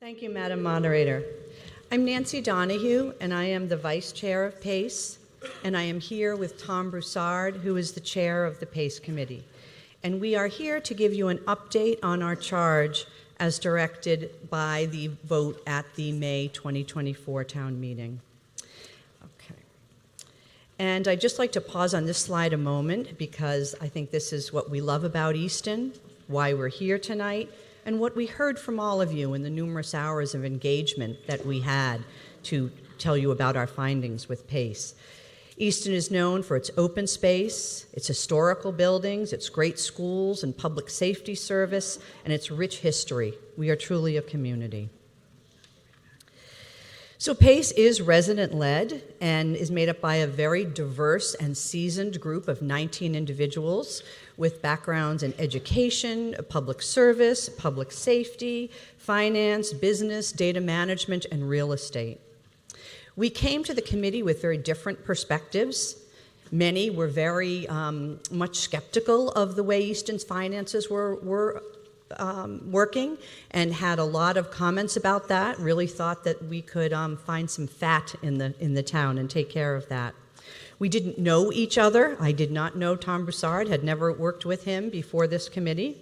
Thank you, Madam Moderator. I'm Nancy Donahue, and I am the Vice Chair of PACE, and I am here with Tom Broussard, who is the Chair of the PACE Committee. And we are here to give you an update on our charge as directed by the vote at the May 2024 town meeting. Okay. And I'd just like to pause on this slide a moment because I think this is what we love about Easton, why we're here tonight, and what we heard from all of you in the numerous hours of engagement that we had to tell you about our findings with PACE. Easton is known for its open space, its historical buildings, its great schools and public safety service, and its rich history. We are truly a community. So PACE is resident-led and is made up by a very diverse and seasoned group of 19 individuals with backgrounds in education, public service, public safety, finance, business, data management, and real estate. We came to the committee with very different perspectives. Many were very much skeptical of the way Easton's finances were working and had a lot of comments about that, really thought that we could find some fat in the town and take care of that. We didn't know each other. I did not know Tom Broussard, had never worked with him before this committee.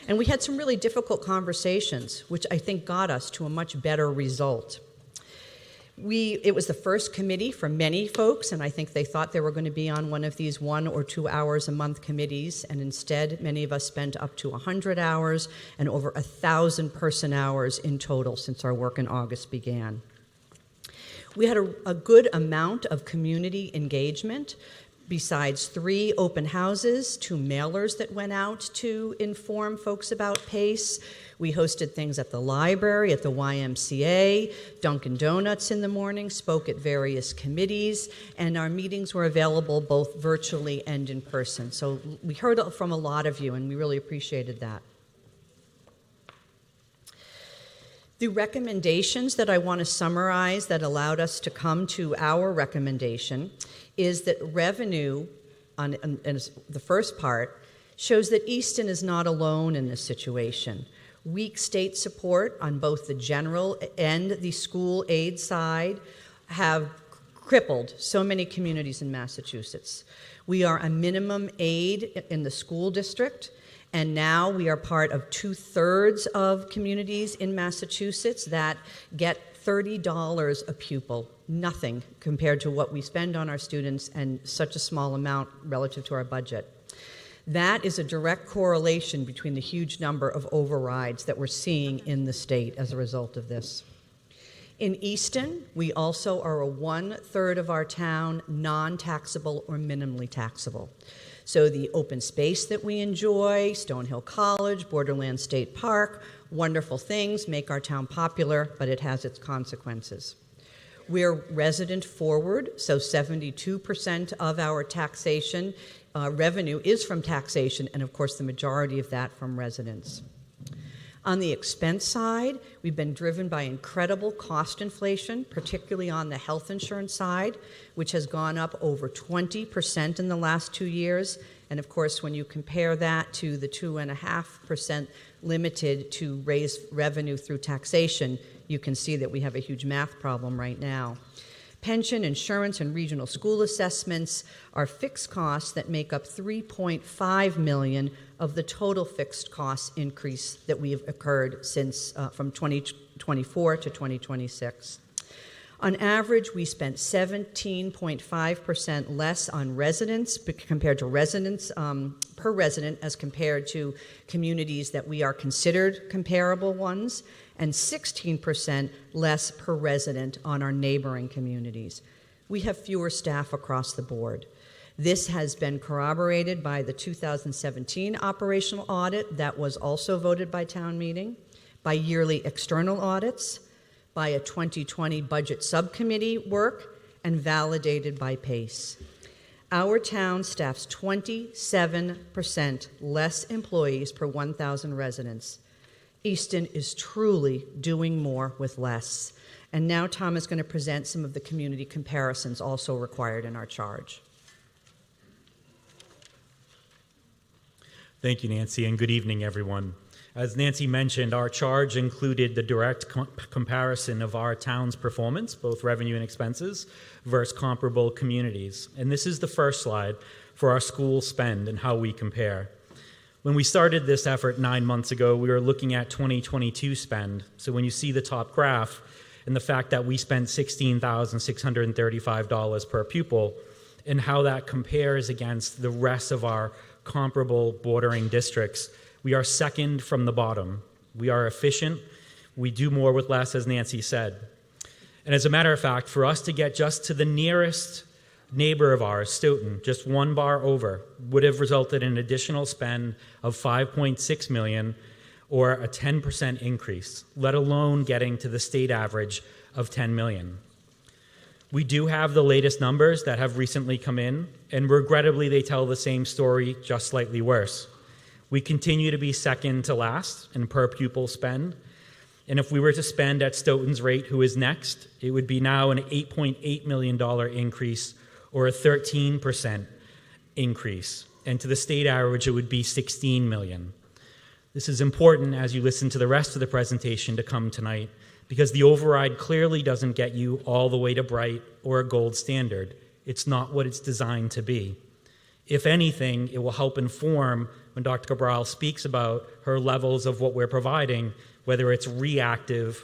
And we had some really difficult conversations, which I think got us to a much better result. It was the first committee for many folks, and I think they thought they were going to be on one of these 1 or 2 hours a month committees, and instead many of us spent up to 100 hours and over 1,000 person hours in total since our work in August began. We had a good amount of community engagement. Besides 3 open houses, 2 mailers that went out to inform folks about PACE. We hosted things at the library, at the YMCA, Dunkin' Donuts in the morning, spoke at various committees, and our meetings were available both virtually and in person. So we heard from a lot of you, and we really appreciated that. The recommendations that I want to summarize that allowed us to come to our recommendation is that revenue, on the first part, shows that Easton is not alone in this situation. Weak state support on both the general and the school aid side have crippled so many communities in Massachusetts. We are a minimum aid in the school district, and now we are part of 2/3 of communities in Massachusetts that get $30 a pupil, nothing compared to what we spend on our students and such a small amount relative to our budget. That is a direct correlation between the huge number of overrides that we're seeing in the state as a result of this. In Easton, we also are a 1/3 of our town non-taxable or minimally taxable. So the open space that we enjoy, Stonehill College, Borderland State Park, wonderful things make our town popular, but it has its consequences. We're resident forward, so 72% of our taxation revenue is from taxation, and of course the majority of that from residents. On the expense side, we've been driven by incredible cost inflation, particularly on the health insurance side, which has gone up over 20% in the last 2 years. And of course, when you compare that to the 2.5% limited to raise revenue through taxation, you can see that we have a huge math problem right now. Pension, insurance, and regional school assessments are fixed costs that make up $3.5 million of the total fixed cost increase that we've occurred since from 2024 to 2026. On average, we spent 17.5% less on residents compared to residents per resident as compared to communities that we are considered comparable ones, and 16% less per resident on our neighboring communities. We have fewer staff across the board. This has been corroborated by the 2017 operational audit that was also voted by town meeting, by yearly external audits, by a 2020 budget subcommittee work, and validated by PACE. Our town staffs 27% less employees per 1,000 residents. Easton is truly doing more with less. And now Tom is going to present some of the community comparisons also required in our charge. Thank you, Nancy, and good evening, everyone. As Nancy mentioned, our charge included the direct comparison of our town's performance, both revenue and expenses, versus comparable communities. And this is the first slide for our school spend and how we compare. When we started this effort 9 months ago, we were looking at 2022 spend. So when you see the top graph and the fact that we spent $16,635 per pupil and how that compares against the rest of our comparable bordering districts, we are second from the bottom. We are efficient. We do more with less, as Nancy said. And as a matter of fact, for us to get just to the nearest neighbor of ours, Stoughton, just one bar over, would have resulted in an additional spend of $5.6 million or a 10% increase, let alone getting to the state average of $10 million. We do have the latest numbers that have recently come in, and regrettably they tell the same story, just slightly worse. We continue to be second to last in per pupil spend, and if we were to spend at Stoughton's rate, who is next, it would be now an $8.8 million increase or a 13% increase. And to the state average, it would be $16 million. This is important as you listen to the rest of the presentation to come tonight, because the override clearly doesn't get you all the way to Bright or a gold standard. It's not what it's designed to be. If anything, it will help inform when Dr. Cabral speaks about her levels of what we're providing, whether it's reactive,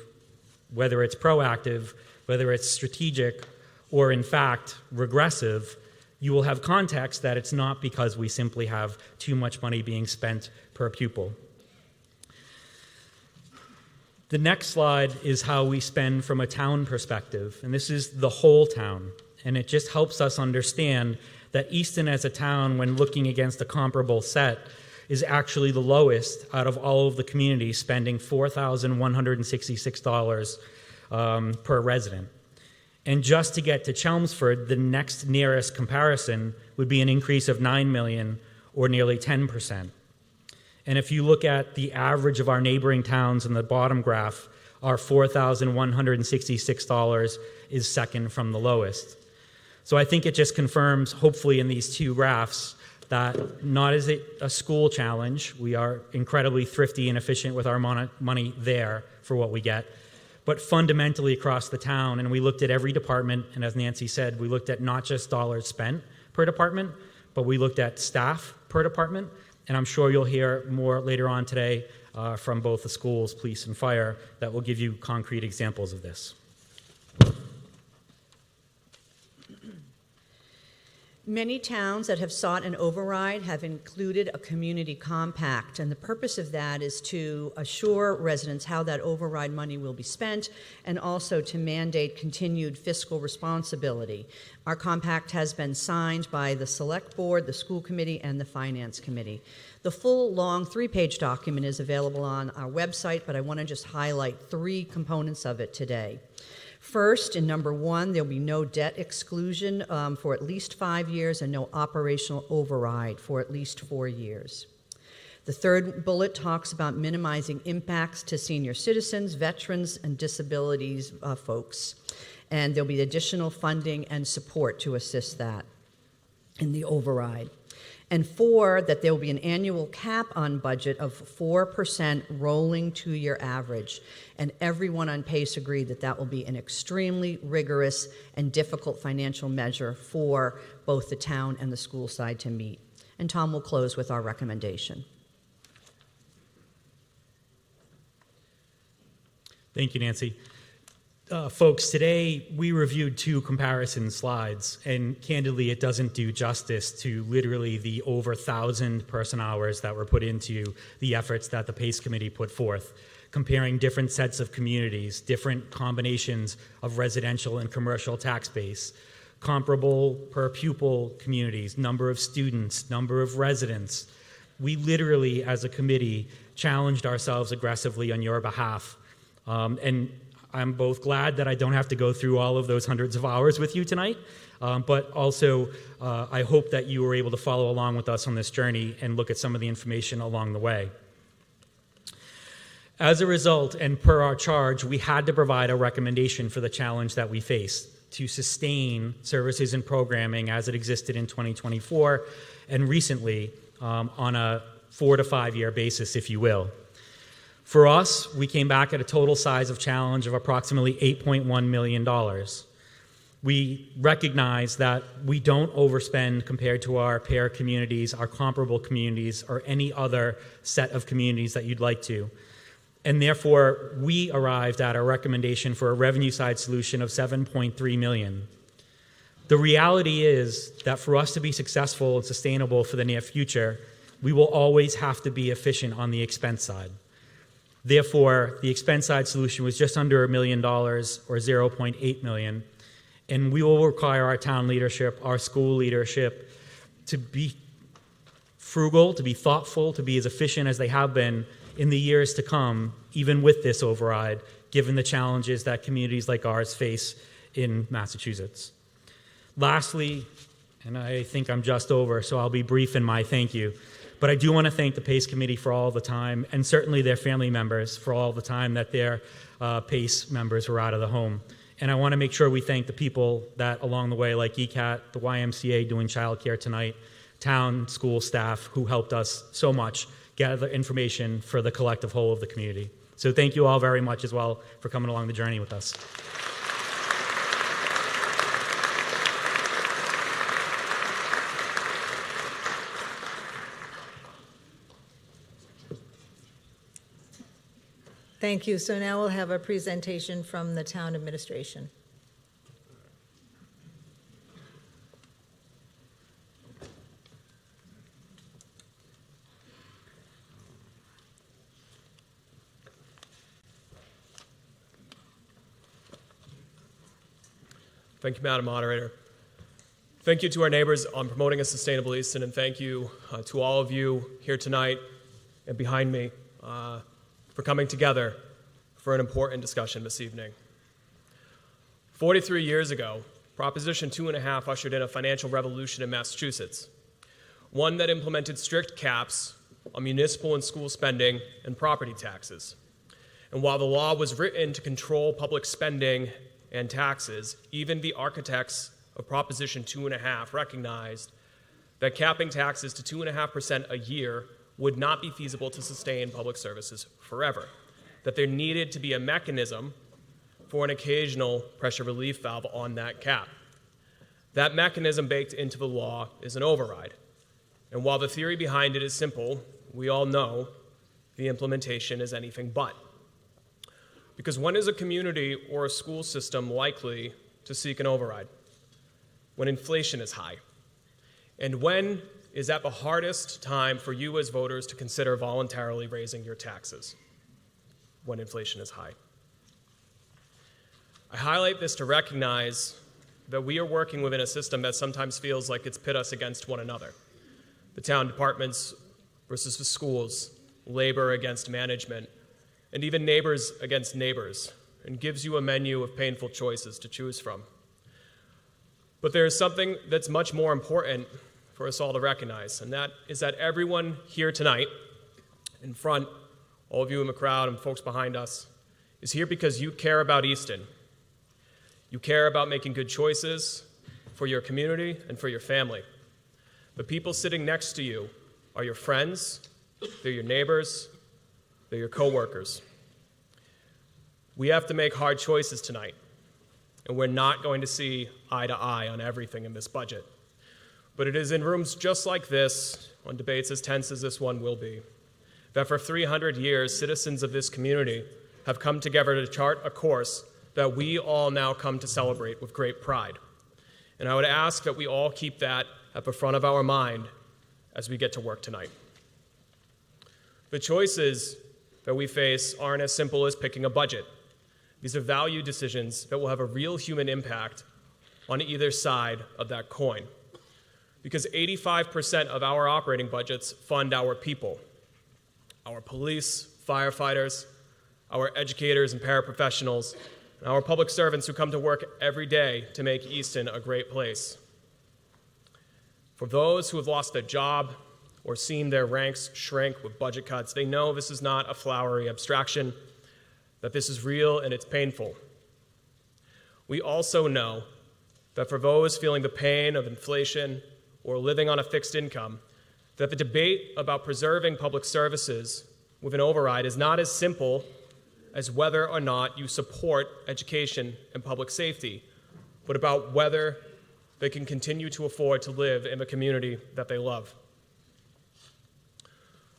whether it's proactive, whether it's strategic, or in fact, regressive. You will have context that it's not because we simply have too much money being spent per pupil. The next slide is how we spend from a town perspective, and this is the whole town, and it just helps us understand that Easton as a town, when looking against a comparable set, is actually the lowest out of all of the communities, spending $4,166 per resident. And just to get to Chelmsford, the next nearest comparison would be an increase of $9 million or nearly 10%. And if you look at the average of our neighboring towns in the bottom graph, our $4,166 is second from the lowest. So I think it just confirms, hopefully in these two graphs, that not is it a school challenge, we are incredibly thrifty and efficient with our money there for what we get, but fundamentally across the town, and we looked at every department, and as Nancy said, we looked at not just dollars spent per department, but we looked at staff per department, and I'm sure you'll hear more later on today from both the schools, police, and fire that will give you concrete examples of this. Many towns that have sought an override have included a community compact, and the purpose of that is to assure residents how that override money will be spent and also to mandate continued fiscal responsibility. Our compact has been signed by the Select Board, the School Committee, and the Finance Committee. The full, long, 3-page document is available on our website, but I want to just highlight 3 components of it today. First, in number 1, there'll be no debt exclusion for at least 5 years and no operational override for at least 4 years. The third bullet talks about minimizing impacts to senior citizens, veterans, and disabilities folks. And there'll be additional funding and support to assist that in the override. And 4, that there will be an annual cap on budget of 4% rolling 2-year average. And everyone on PACE agreed that that will be an extremely rigorous and difficult financial measure for both the town and the school side to meet. And Tom will close with our recommendation. Thank you, Nancy. Folks, today we reviewed 2 comparison slides, and candidly, it doesn't do justice to literally the over 1,000 person hours that were put into the efforts that the PACE Committee put forth, comparing different sets of communities, different combinations of residential and commercial tax base, comparable per pupil communities, number of students, number of residents. We literally, as a committee, challenged ourselves aggressively on your behalf. And I'm both glad that I don't have to go through all of those hundreds of hours with you tonight, but also I hope that you were able to follow along with us on this journey and look at some of the information along the way. As a result, and per our charge, we had to provide a recommendation for the challenge that we face to sustain services and programming as it existed in 2024 and recently on a 4 to 5 year basis, if you will. For us, we came back at a total size of challenge of approximately $8.1 million. We recognize that we don't overspend compared to our peer communities, our comparable communities, or any other set of communities that you'd like to. And therefore, we arrived at a recommendation for a revenue side solution of $7.3 million. The reality is that for us to be successful and sustainable for the near future, we will always have to be efficient on the expense side. Therefore, the expense side solution was just under $1 million, or $0.8 million. And we will require our town leadership, our school leadership, to be frugal, to be thoughtful, to be as efficient as they have been in the years to come, even with this override, given the challenges that communities like ours face in Massachusetts. Lastly, and I think I'm just over, so I'll be brief in my thank you, but I do want to thank the PACE Committee for all the time, and certainly their family members for all the time that their PACE members were out of the home. And I want to make sure we thank the people that along the way, like ECAT, the YMCA doing childcare tonight, town, school staff who helped us so much gather information for the collective whole of the community. So thank you all very much as well for coming along the journey with us. Thank you. So now we'll have a presentation from the town administration. Thank you, Madam Moderator. Thank you to our neighbors on promoting a sustainable Easton, and thank you to all of you here tonight and behind me for coming together for an important discussion this evening. 43 years ago, Proposition 2.5 ushered in a financial revolution in Massachusetts, one that implemented strict caps on municipal and school spending and property taxes. And while the law was written to control public spending and taxes, even the architects of Proposition 2.5 recognized that capping taxes to 2.5% a year would not be feasible to sustain public services forever, that there needed to be a mechanism for an occasional pressure relief valve on that cap. That mechanism baked into the law is an override. And while the theory behind it is simple, we all know the implementation is anything but. Because when is a community or a school system likely to seek an override? When inflation is high. And when is at the hardest time for you as voters to consider voluntarily raising your taxes? When inflation is high. I highlight this to recognize that we are working within a system that sometimes feels like it's pit us against one another. The town departments versus the schools, labor against management, and even neighbors against neighbors, and gives you a menu of painful choices to choose from. But there is something that's much more important for us all to recognize, and that is that everyone here tonight, in front, all of you in the crowd and folks behind us, is here because you care about Easton. You care about making good choices for your community and for your family. The people sitting next to you are your friends, they're your neighbors, they're your coworkers. We have to make hard choices tonight, and we're not going to see eye to eye on everything in this budget. But it is in rooms just like this, on debates as tense as this one will be, that for 300 years, citizens of this community have come together to chart a course that we all now come to celebrate with great pride. And I would ask that we all keep that at the front of our mind as we get to work tonight. The choices that we face aren't as simple as picking a budget. These are value decisions that will have a real human impact on either side of that coin. Because 85% of our operating budgets fund our people, our police, firefighters, our educators and paraprofessionals, and our public servants who come to work every day to make Easton a great place. For those who have lost their job or seen their ranks shrink with budget cuts, they know this is not a flowery abstraction, that this is real and it's painful. We also know that for those feeling the pain of inflation or living on a fixed income, that the debate about preserving public services with an override is not as simple as whether or not you support education and public safety, but about whether they can continue to afford to live in the community that they love.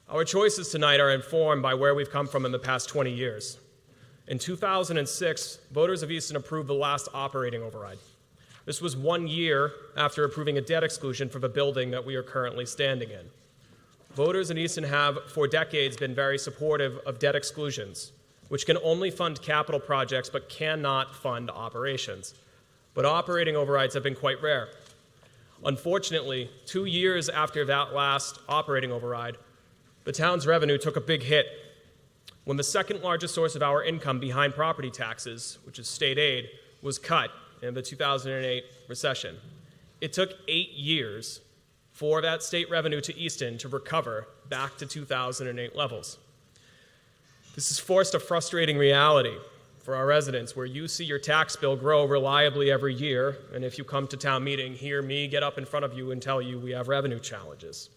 Our choices tonight are informed by where we've come from in the past 20 years. In 2006, voters of Easton approved the last operating override. This was 1 year after approving a debt exclusion for the building that we are currently standing in. Voters in Easton have, for decades, been very supportive of debt exclusions, which can only fund capital projects but cannot fund operations. But operating overrides have been quite rare. Unfortunately, 2 years after that last operating override, the town's revenue took a big hit. When the second largest source of our income behind property taxes, which is state aid, was cut in the 2008 recession. It took 8 years for that state revenue to Easton to recover back to 2008 levels. This has forced a frustrating reality for our residents where you see your tax bill grow reliably every year, and if you come to town meeting, hear me get up in front of you and tell you we have revenue challenges.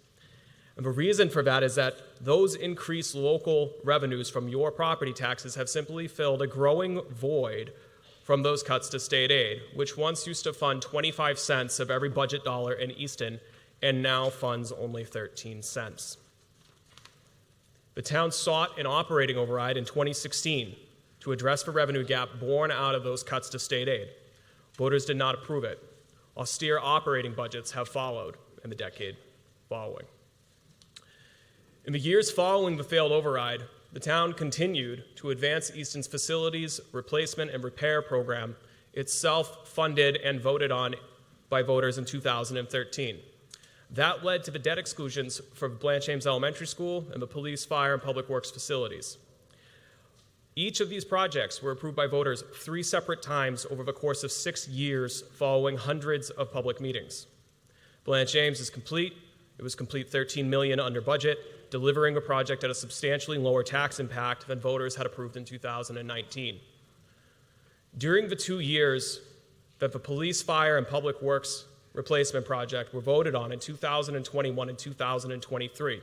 And the reason for that is that those increased local revenues from your property taxes have simply filled a growing void from those cuts to state aid, which once used to fund 25 cents of every budget dollar in Easton and now funds only 13 cents. The town sought an operating override in 2016 to address the revenue gap born out of those cuts to state aid. Voters did not approve it. Austere operating budgets have followed in the decade following. In the years following the failed override, the town continued to advance Easton's facilities replacement and repair program, itself funded and voted on by voters in 2013. That led to the debt exclusions for Blanche Ames Elementary School and the police, fire, and public works facilities. Each of these projects were approved by voters 3 separate times over the course of 6 years following hundreds of public meetings. Blanche Ames is complete. It was complete $13 million under budget, delivering a project at a substantially lower tax impact than voters had approved in 2019. During the 2 years that the police, fire, and public works replacement project were voted on in 2021 and 2023,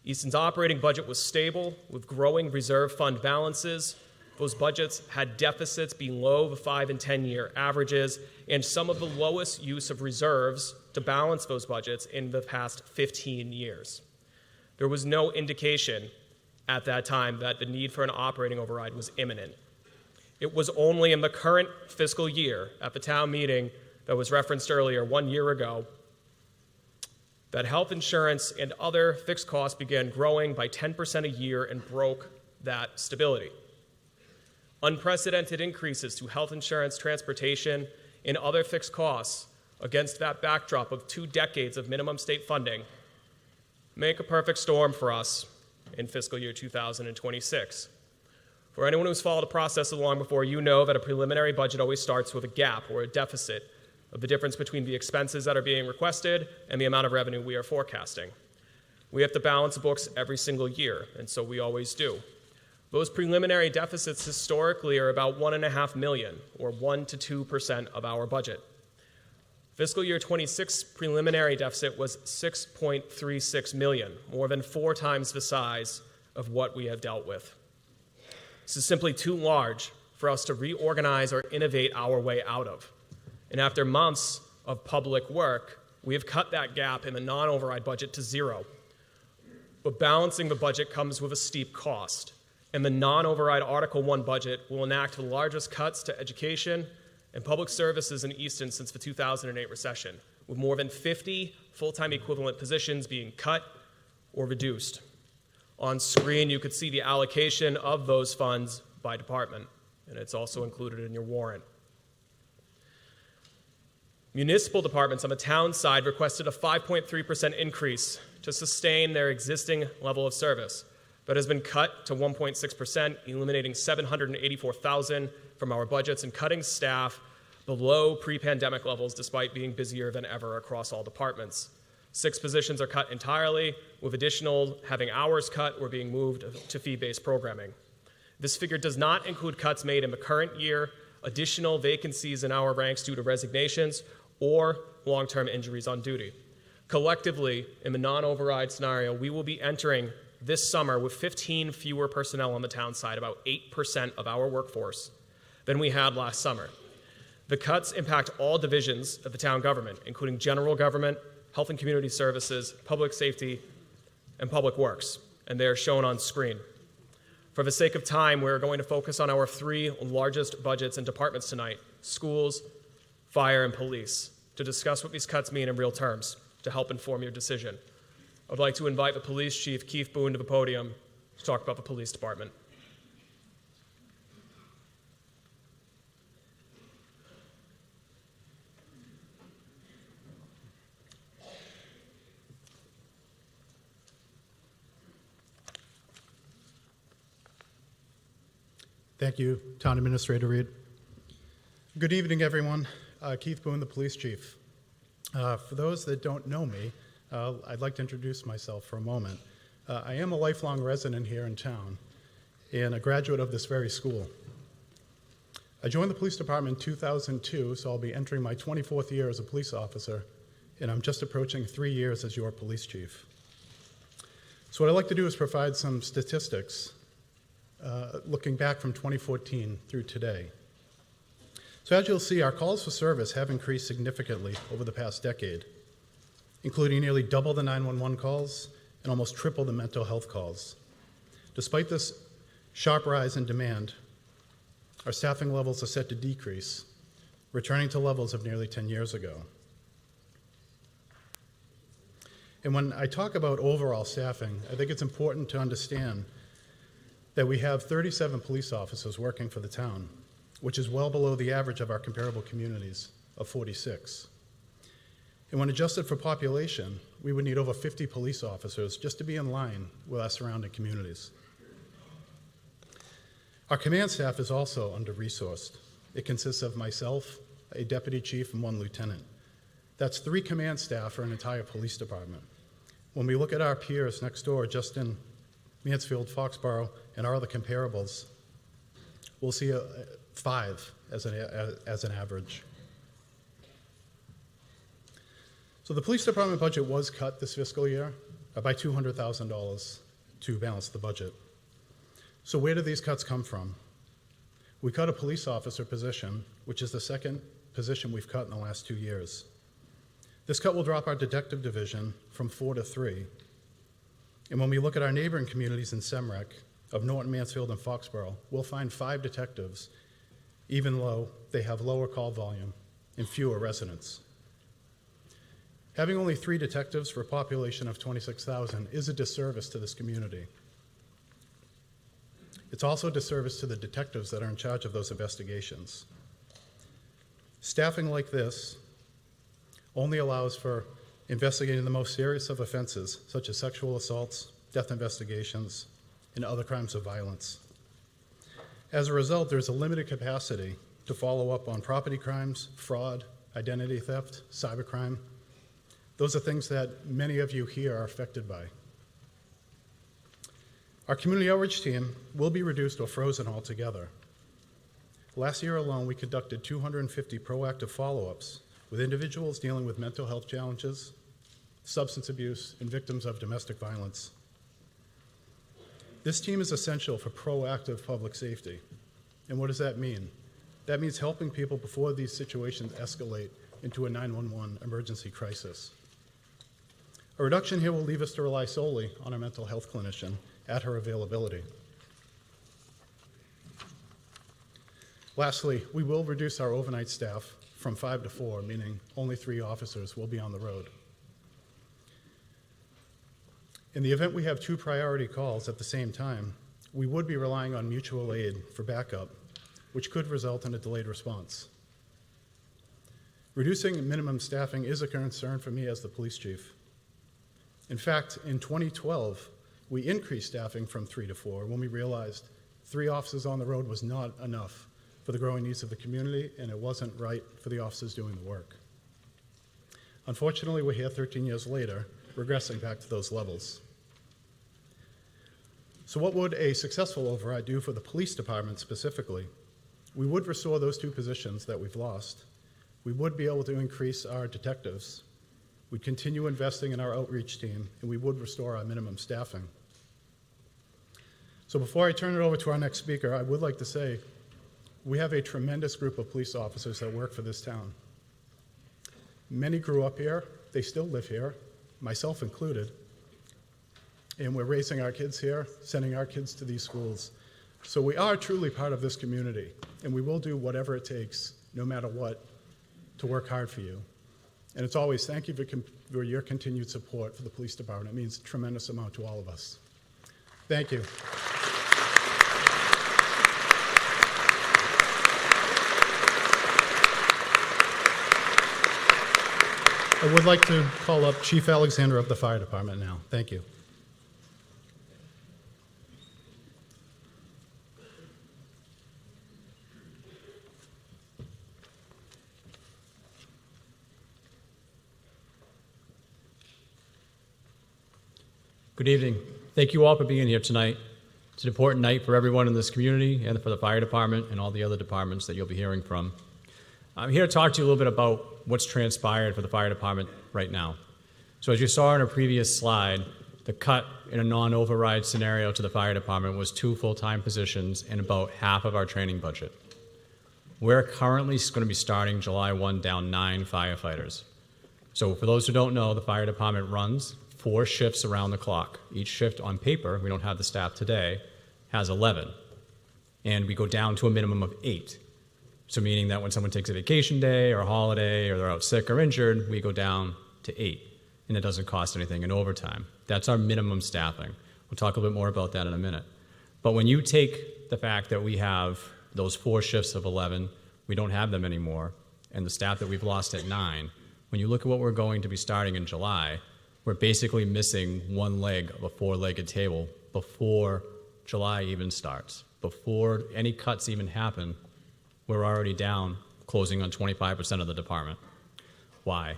Easton's operating budget was stable with growing reserve fund balances. Those budgets had deficits below the 5- and 10-year averages and some of the lowest use of reserves to balance those budgets in the past 15 years. There was no indication at that time that the need for an operating override was imminent. It was only in the current fiscal year, at the town meeting that was referenced earlier 1 year ago, that health insurance and other fixed costs began growing by 10% a year and broke that stability. Unprecedented increases to health insurance, transportation, and other fixed costs against that backdrop of 2 decades of minimum state funding make a perfect storm for us in fiscal year 2026. For anyone who's followed the process along before, you know that a preliminary budget always starts with a gap or a deficit of the difference between the expenses that are being requested and the amount of revenue we are forecasting. We have to balance the books every single year, and so we always do. Those preliminary deficits historically are about $1.5 million, or 1% to 2% of our budget. Fiscal year 26 preliminary deficit was $6.36 million, more than 4 times the size of what we have dealt with. This is simply too large for us to reorganize or innovate our way out of. And after months of public work, we have cut that gap in the non-override budget to 0. But balancing the budget comes with a steep cost, and the non-override Article 1 budget will enact the largest cuts to education and public services in Easton since the 2008 recession, with more than 50 full-time equivalent positions being cut or reduced. On screen, you could see the allocation of those funds by department, and it's also included in your warrant. Municipal departments on the town side requested a 5.3% increase to sustain their existing level of service, but has been cut to 1.6%, eliminating $784,000 from our budgets and cutting staff below pre-pandemic levels despite being busier than ever across all departments. 6 positions are cut entirely, with additional having hours cut or being moved to fee-based programming. This figure does not include cuts made in the current year, additional vacancies in our ranks due to resignations, or long-term injuries on duty. Collectively, in the non-override scenario, we will be entering this summer with 15 fewer personnel on the town side, about 8% of our workforce, than we had last summer. The cuts impact all divisions of the town government, including general government, health and community services, public safety, and public works, and they are shown on screen. For the sake of time, we're going to focus on our three largest budgets and departments tonight: schools, fire, and police, to discuss what these cuts mean in real terms to help inform your decision. I'd like to invite the police chief, Keith Boone, to the podium to talk about the police department. Thank you, Town Administrator Reed. Good evening, everyone. Keith Boone, the police chief. For those that don't know me, I'd like to introduce myself for a moment. I am a lifelong resident here in town and a graduate of this very school. I joined the police department in 2002, so I'll be entering my 24th year as a police officer, and I'm just approaching 3 years as your police chief. So what I'd like to do is provide some statistics looking back from 2014 through today. So as you'll see, our calls for service have increased significantly over the past decade, including nearly double the 911 calls and almost triple the mental health calls. Despite this sharp rise in demand, our staffing levels are set to decrease, returning to levels of nearly 10 years ago. And when I talk about overall staffing, I think it's important to understand that we have 37 police officers working for the town, which is well below the average of our comparable communities of 46. And when adjusted for population, we would need over 50 police officers just to be in line with our surrounding communities. Our command staff is also under-resourced. It consists of myself, a deputy chief, and 1 lieutenant. That's 3 command staff for an entire police department. When we look at our peers next door, just in Mansfield, Foxborough, and our other comparables, we'll see 5 as an average. So the police department budget was cut this fiscal year by $200,000 to balance the budget. So where do these cuts come from? We cut a police officer position, which is the second position we've cut in the last 2 years. This cut will drop our detective division from 4 to 3. And when we look at our neighboring communities in Semrec, of Norton, Mansfield, and Foxborough, we'll find 5 detectives, even though they have lower call volume and fewer residents. Having only 3 detectives for a population of 26,000 is a disservice to this community. It's also a disservice to the detectives that are in charge of those investigations. Staffing like this only allows for investigating the most serious of offenses, such as sexual assaults, death investigations, and other crimes of violence. As a result, there's a limited capacity to follow up on property crimes, fraud, identity theft, cybercrime. Those are things that many of you here are affected by. Our community outreach team will be reduced or frozen altogether. Last year alone, we conducted 250 proactive follow-ups with individuals dealing with mental health challenges, substance abuse, and victims of domestic violence. This team is essential for proactive public safety. And what does that mean? That means helping people before these situations escalate into a 911 emergency crisis. A reduction here will leave us to rely solely on a mental health clinician at her availability. Lastly, we will reduce our overnight staff from 5 to 4, meaning only 3 officers will be on the road. In the event we have 2 priority calls at the same time, we would be relying on mutual aid for backup, which could result in a delayed response. Reducing minimum staffing is a concern for me as the police chief. In fact, in 2012, we increased staffing from 3 to 4 when we realized 3 officers on the road was not enough for the growing needs of the community, and it wasn't right for the officers doing the work. Unfortunately, we're here 13 years later, regressing back to those levels. So what would a successful override do for the police department specifically? We would restore those 2 positions that we've lost. We would be able to increase our detectives. We'd continue investing in our outreach team, and we would restore our minimum staffing. So before I turn it over to our next speaker, I would like to say we have a tremendous group of police officers that work for this town. Many grew up here, they still live here, myself included, and we're raising our kids here, sending our kids to these schools. So we are truly part of this community, and we will do whatever it takes, no matter what, to work hard for you. And it's always thank you for your continued support for the police department. It means a tremendous amount to all of us. Thank you. I would like to call up Chief Alexander of the Fire Department now. Thank you. Good evening. Thank you all for being here tonight. It's an important night for everyone in this community and for the fire department and all the other departments that you'll be hearing from. I'm here to talk to you a little bit about what's transpired for the fire department right now. So as you saw in a previous slide, the cut in a non-override scenario to the fire department was 2 full-time positions and about half of our training budget. We're currently going to be starting July 1 down 9 firefighters. So for those who don't know, the fire department runs 4 shifts around the clock. Each shift on paper, we don't have the staff today, has 11. And we go down to a minimum of 8. So meaning that when someone takes a vacation day or a holiday or they're out sick or injured, we go down to 8. And it doesn't cost anything in overtime. That's our minimum staffing. We'll talk a little bit more about that in a minute. But when you take the fact that we have those 4 shifts of 11, we don't have them anymore, and the staff that we've lost at 9, when you look at what we're going to be starting in July, we're basically missing 1 leg of a 4-legged table before July even starts. Before any cuts even happen, we're already down, closing on 25% of the department. Why?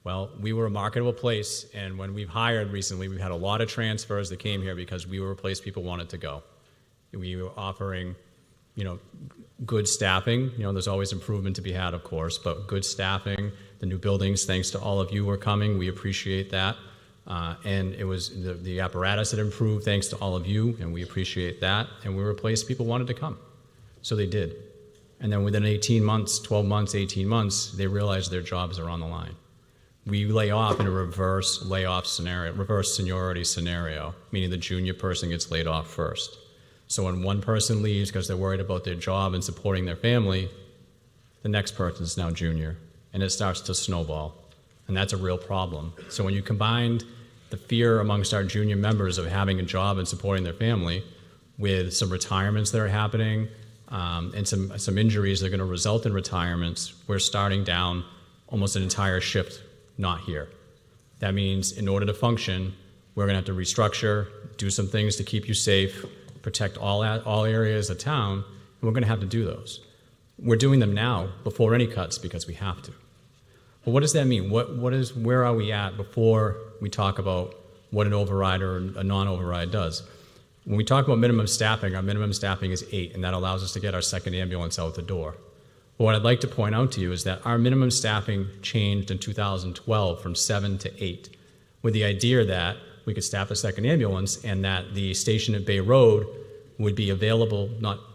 Well, we were a marketable place, and when we've hired recently, we've had a lot of transfers that came here because we were a place people wanted to go. We were offering, good staffing. There's always improvement to be had, of course, but good staffing, the new buildings, thanks to all of you who are coming. We appreciate that. And it was the apparatus that improved thanks to all of you, and we appreciate that. And we were a place people wanted to come. So they did. And then within 18 months, 12 months, 18 months, they realized their jobs are on the line. We lay off in a reverse layoff scenario, reverse seniority scenario, meaning the junior person gets laid off first. So when one person leaves because they're worried about their job and supporting their family, the next person is now junior, and it starts to snowball, and that's a real problem. So when you combine the fear amongst our junior members of having a job and supporting their family with some retirements that are happening and some injuries that are going to result in retirements, we're starting down almost an entire shift not here. That means in order to function, we're going to have to restructure, do some things to keep you safe, protect all areas of town, and we're going to have to do those. We're doing them now before any cuts because we have to. But what does that mean? Where are we at before we talk about what an override or a non-override does? When we talk about minimum staffing, our minimum staffing is 8, and that allows us to get our second ambulance out the door. But what I'd like to point out to you is that our minimum staffing changed in 2012 from 7 to 8, with the idea that we could staff a second ambulance and that the station at Bay Road would be available,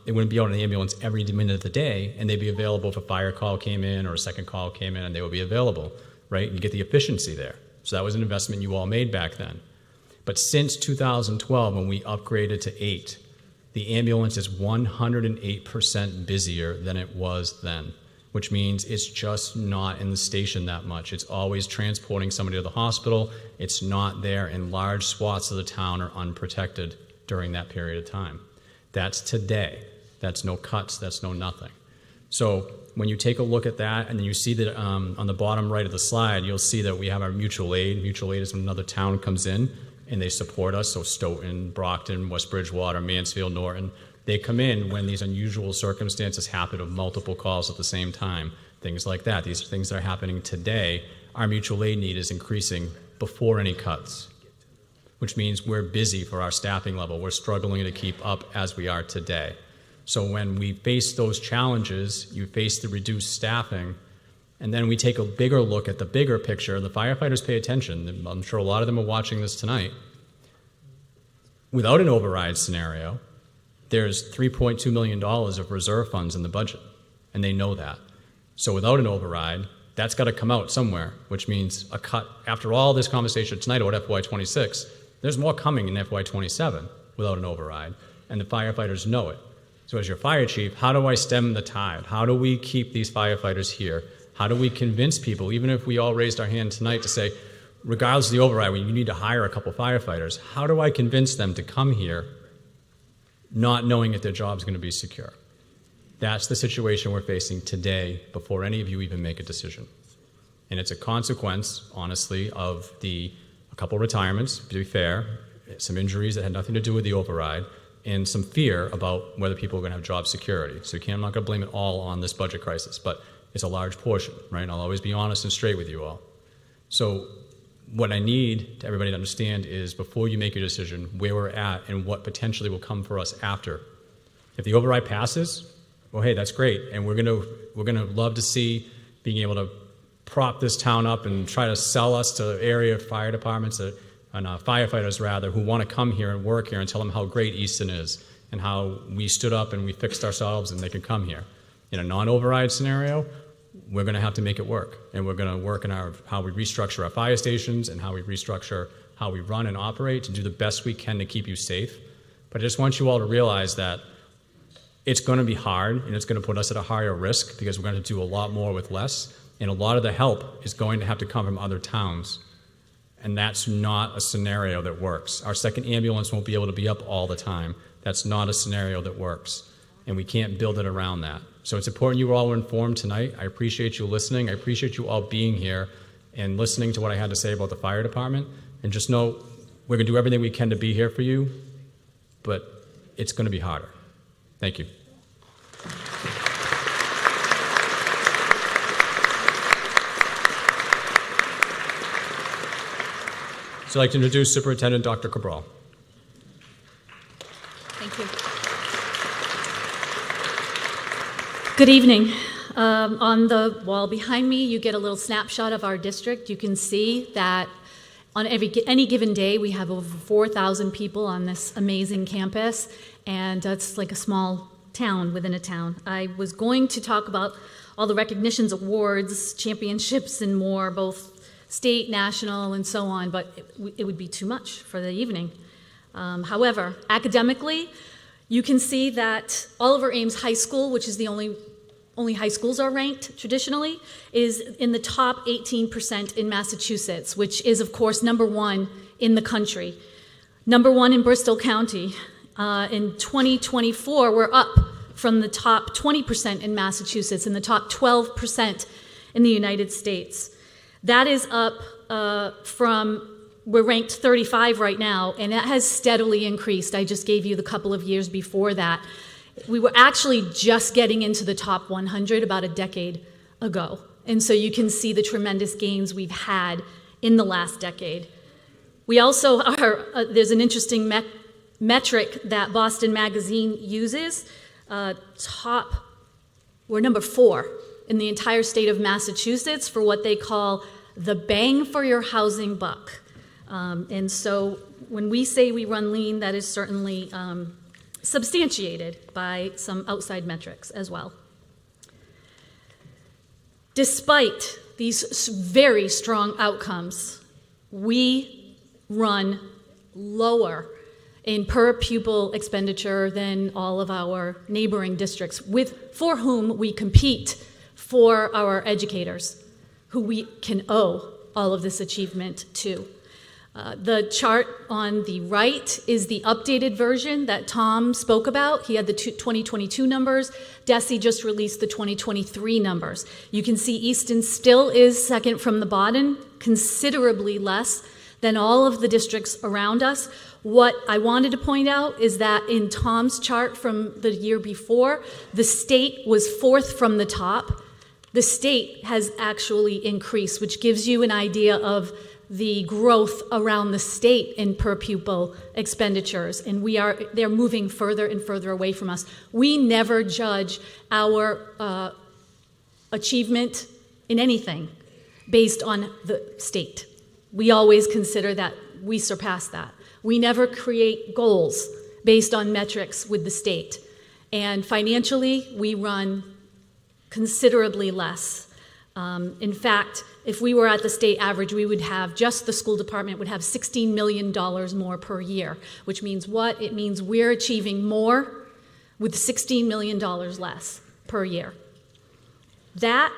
it wouldn't be out in the ambulance every minute of the day, and they'd be available if a fire call came in or a second call came in, and they would be available, right? You get the efficiency there. So that was an investment you all made back then. But since 2012, when we upgraded to 8, the ambulance is 108% busier than it was then, which means it's just not in the station that much. It's always transporting somebody to the hospital. It's not there, and large swaths of the town are unprotected during that period of time. That's today. That's no cuts. That's no nothing. So when you take a look at that, and then you see that on the bottom right of the slide, you'll see that we have our mutual aid. Mutual aid is when another town comes in and they support us. So Stoughton, Brockton, West Bridgewater, Mansfield, Norton, they come in when these unusual circumstances happen of multiple calls at the same time, things like that. These are things that are happening today. Our mutual aid need is increasing before any cuts, which means we're busy for our staffing level. We're struggling to keep up as we are today. So when we face those challenges, you face the reduced staffing, and then we take a bigger look at the bigger picture. The firefighters pay attention. I'm sure a lot of them are watching this tonight. Without an override scenario, there's $3.2 million of reserve funds in the budget, and they know that. So without an override, that's got to come out somewhere, which means a cut. After all this conversation tonight about FY26, there's more coming in FY27 without an override, and the firefighters know it. So as your fire chief, how do I stem the tide? How do we keep these firefighters here? How do we convince people, even if we all raised our hand tonight to say, regardless of the override, you need to hire a couple firefighters, how do I convince them to come here not knowing if their job's going to be secure? That's the situation we're facing today before any of you even make a decision. And it's a consequence, honestly, of a couple retirements, to be fair, some injuries that had nothing to do with the override, and some fear about whether people are going to have job security. So I'm not going to blame it all on this budget crisis, but it's a large portion, right? And I'll always be honest and straight with you all. So what I need everybody to understand is before you make your decision, where we're at and what potentially will come for us after. If the override passes, well, hey, that's great. And we're gonna love to see being able to prop this town up and try to sell us to area fire departments and firefighters rather who want to come here and work here and tell them how great Easton is and how we stood up and we fixed ourselves and they can come here. In a non-override scenario, we're going to have to make it work, and we're going to work in how we restructure our fire stations and how we restructure how we run and operate to do the best we can to keep you safe. But I just want you all to realize that it's going to be hard, and it's going to put us at a higher risk because we're going to do a lot more with less, and a lot of the help is going to have to come from other towns. And that's not a scenario that works. Our second ambulance won't be able to be up all the time. That's not a scenario that works. And we can't build it around that. So it's important you all were informed tonight. I appreciate you listening. I appreciate you all being here and listening to what I had to say about the fire department. And just know we're going to do everything we can to be here for you, but it's going to be harder. Thank you. So I'd like to introduce Superintendent Dr. Cabral. Thank you. Good evening. On the wall behind me, you get a little snapshot of our district. You can see that on any given day, we have over 4,000 people on this amazing campus, and it's like a small town within a town. I was going to talk about all the recognitions, awards, championships, and more, both state, national, and so on, but it would be too much for the evening. However, academically, you can see that Oliver Ames High School, which is the only high schools are ranked traditionally, is in the top 18% in Massachusetts, which is, of course, #1 in the country. #1 in Bristol County. In 2024, we're up from the top 20% in Massachusetts and the top 12% in the United States. That is up we're ranked 35 right now, and that has steadily increased. I just gave you the couple of years before that. We were actually just getting into the top 100 about a decade ago. And so you can see the tremendous gains we've had in the last decade. We also are, there's an interesting metric that Boston Magazine uses. We're #4 in the entire state of Massachusetts for what they call the bang for your housing buck. And so when we say we run lean, that is certainly substantiated by some outside metrics as well. Despite these very strong outcomes, we run lower in per pupil expenditure than all of our neighboring districts for whom we compete for our educators, who we can owe all of this achievement to. The chart on the right is the updated version that Tom spoke about. He had the 2022 numbers. DESE just released the 2023 numbers. You can see Easton still is second from the bottom, considerably less than all of the districts around us. What I wanted to point out is that in Tom's chart from the year before, the state was 4th from the top. The state has actually increased, which gives you an idea of the growth around the state in per pupil expenditures, and they're moving further and further away from us. We never judge our achievement in anything based on the state. We always consider that we surpass that. We never create goals based on metrics with the state. And financially, we run considerably less. In fact, if we were at the state average, we would have, just the school department would have $16 million more per year, which means what? It means we're achieving more with $16 million less per year. That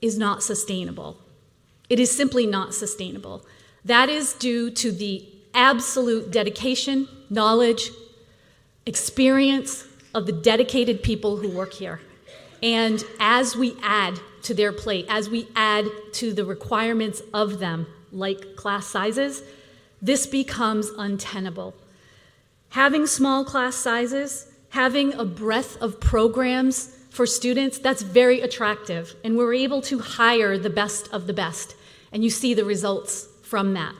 is not sustainable. It is simply not sustainable. That is due to the absolute dedication, knowledge, experience of the dedicated people who work here. And as we add to their plate, as we add to the requirements of them, like class sizes, this becomes untenable. Having small class sizes, having a breadth of programs for students, that's very attractive. And we're able to hire the best of the best. And you see the results from that.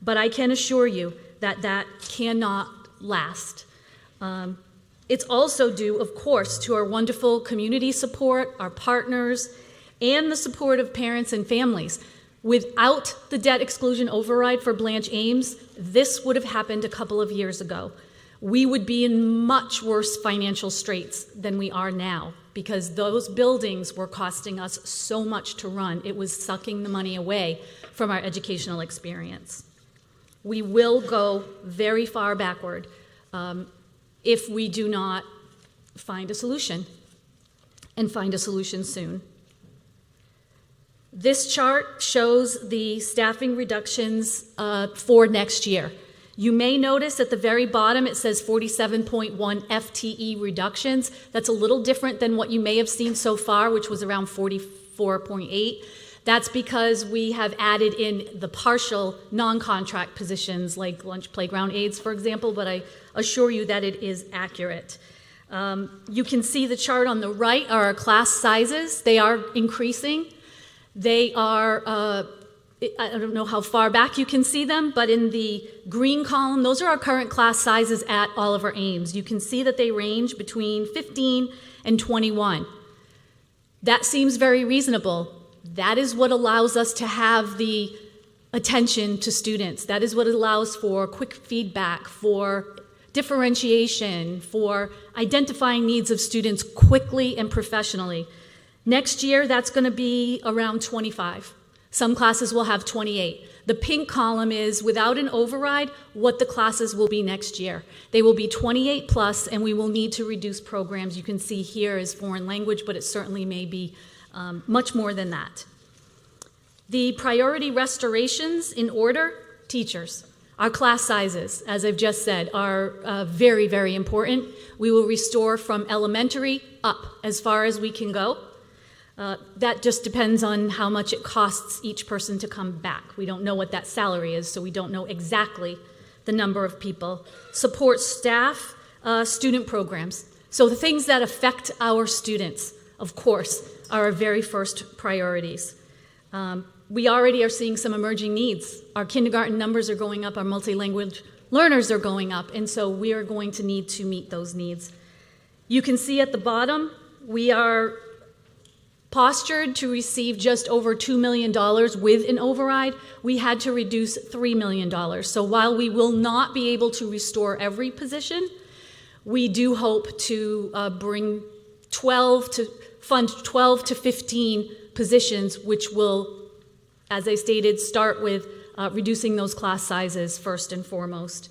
But I can assure you that that cannot last. It's also due, of course, to our wonderful community support, our partners, and the support of parents and families. Without the debt exclusion override for Blanche Ames, this would have happened a couple of years ago. We would be in much worse financial straits than we are now because those buildings were costing us so much to run. It was sucking the money away from our educational experience. We will go very far backward if we do not find a solution, and find a solution soon. This chart shows the staffing reductions for next year. You may notice at the very bottom it says 47.1 FTE reductions. That's a little different than what you may have seen so far, which was around 44.8. That's because we have added in the partial non-contract positions like lunch playground aides, for example, but I assure you that it is accurate. You can see the chart on the right are our class sizes. They are increasing. They are, I don't know how far back you can see them, but in the green column, those are our current class sizes at Oliver Ames. You can see that they range between 15 and 21. That seems very reasonable. That is what allows us to have the attention to students. That is what allows for quick feedback, for differentiation, for identifying needs of students quickly and professionally. Next year, that's going to be around 25. Some classes will have 28. The pink column is, without an override, what the classes will be next year. They will be 28 plus, and we will need to reduce programs. You can see here is foreign language, but it certainly may be much more than that. The priority restorations in order: teachers. Our class sizes, as I've just said, are very, very important. We will restore from elementary up as far as we can go. That just depends on how much it costs each person to come back. We don't know what that salary is, so we don't know exactly the number of people. Support staff, student programs. So the things that affect our students, of course, are our very first priorities. We already are seeing some emerging needs. Our kindergarten numbers are going up, our multilingual learners are going up, and so we are going to need to meet those needs. You can see at the bottom, we are postured to receive just over $2 million with an override. We had to reduce $3 million. So while we will not be able to restore every position, we do hope to fund 12 to 15 positions, which will, as I stated, start with reducing those class sizes first and foremost.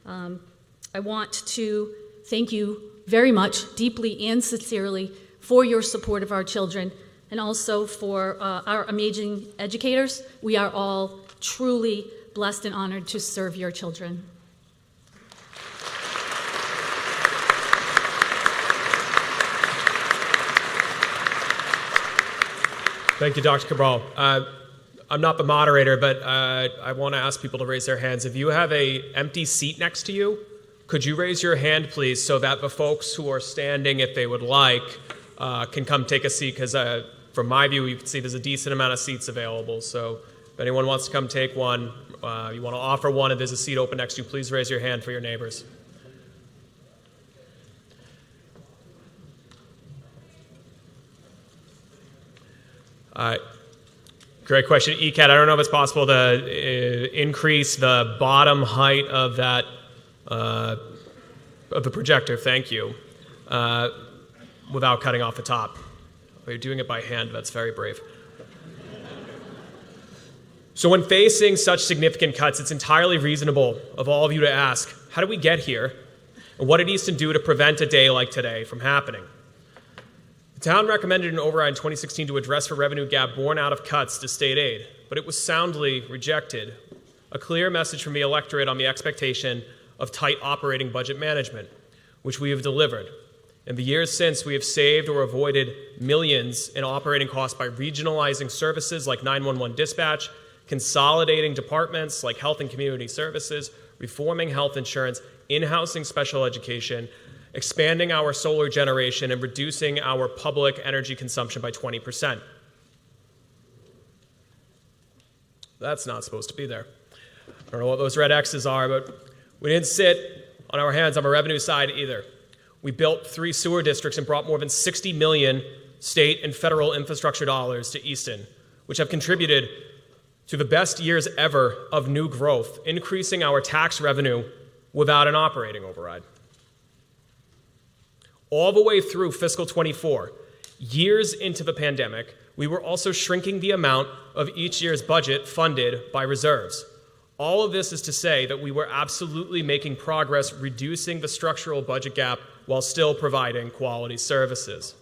I want to thank you very much, deeply and sincerely, for your support of our children and also for our amazing educators. We are all truly blessed and honored to serve your children. Thank you, Dr. Cabral. I'm not the moderator, but I want to ask people to raise their hands. If you have an empty seat next to you, could you raise your hand, please, so that the folks who are standing, if they would like, can come take a seat, because from my view, you can see there's a decent amount of seats available. So if anyone wants to come take one, you want to offer one, and there's a seat open next to you, please raise your hand for your neighbors. Great question. ECAT, I don't know if it's possible to increase the bottom height of that of the projector, thank you, without cutting off the top. But you're doing it by hand, that's very brave. So when facing such significant cuts, it's entirely reasonable of all of you to ask, how did we get here? And what did Easton do to prevent a day like today from happening? The town recommended an override in 2016 to address the revenue gap born out of cuts to state aid, but it was soundly rejected. A clear message from the electorate on the expectation of tight operating budget management, which we have delivered. In the years since, we have saved or avoided millions in operating costs by regionalizing services like 911 dispatch, consolidating departments like health and community services, reforming health insurance, in-housing special education, expanding our solar generation, and reducing our public energy consumption by 20%. That's not supposed to be there. I don't know what those red X's are, but we didn't sit on our hands on the revenue side either. We built 3 sewer districts and brought more than 60 million state and federal infrastructure dollars to Easton, which have contributed to the best years ever of new growth, increasing our tax revenue without an operating override. All the way through fiscal 24, years into the pandemic, we were also shrinking the amount of each year's budget funded by reserves. All of this is to say that we were absolutely making progress reducing the structural budget gap while still providing quality services.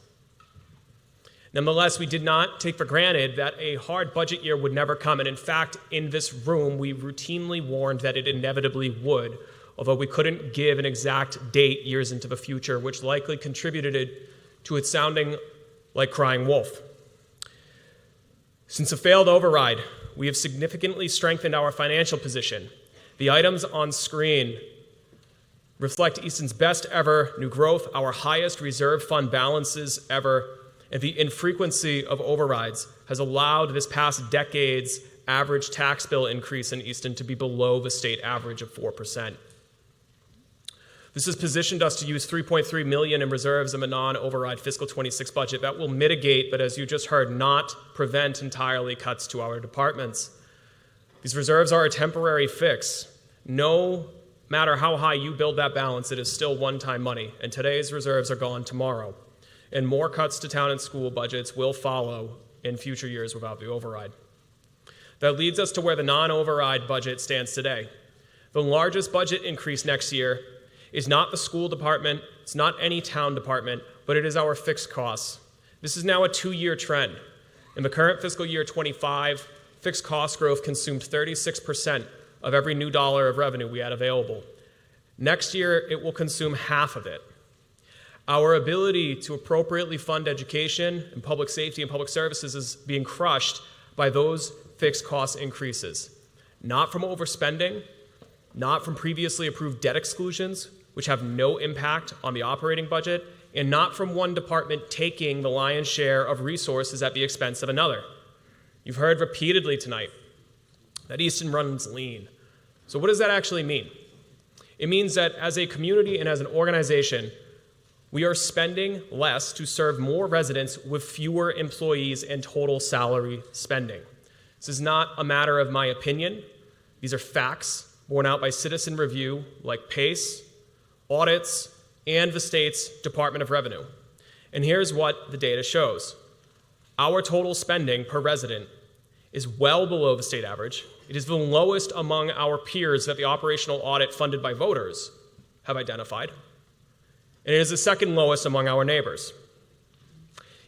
Nonetheless, we did not take for granted that a hard budget year would never come, and in fact, in this room, we routinely warned that it inevitably would, although we couldn't give an exact date years into the future, which likely contributed to it sounding like crying wolf. Since a failed override, we have significantly strengthened our financial position. The items on screen reflect Easton's best ever new growth, our highest reserve fund balances ever, and the infrequency of overrides has allowed this past decade's average tax bill increase in Easton to be below the state average of 4%. This has positioned us to use $3.3 million in reserves in the non-override fiscal 26 budget that will mitigate, but as you just heard, not prevent entirely cuts to our departments. These reserves are a temporary fix. No matter how high you build that balance, it is still one-time money, and today's reserves are gone tomorrow. And more cuts to town and school budgets will follow in future years without the override. That leads us to where the non-override budget stands today. The largest budget increase next year is not the school department, it's not any town department, but it is our fixed costs. This is now a 2-year trend. In the current fiscal year 25, fixed cost growth consumed 36% of every new dollar of revenue we had available. Next year, it will consume half of it. Our ability to appropriately fund education and public safety and public services is being crushed by those fixed cost increases. Not from overspending, not from previously approved debt exclusions, which have no impact on the operating budget, and not from one department taking the lion's share of resources at the expense of another. You've heard repeatedly tonight that Easton runs lean. So what does that actually mean? It means that as a community and as an organization, we are spending less to serve more residents with fewer employees and total salary spending. This is not a matter of my opinion. These are facts borne out by citizen review like PACE, audits, and the state's Department of Revenue. And here's what the data shows. Our total spending per resident is well below the state average. It is the lowest among our peers that the operational audit funded by voters have identified. And it is the second lowest among our neighbors.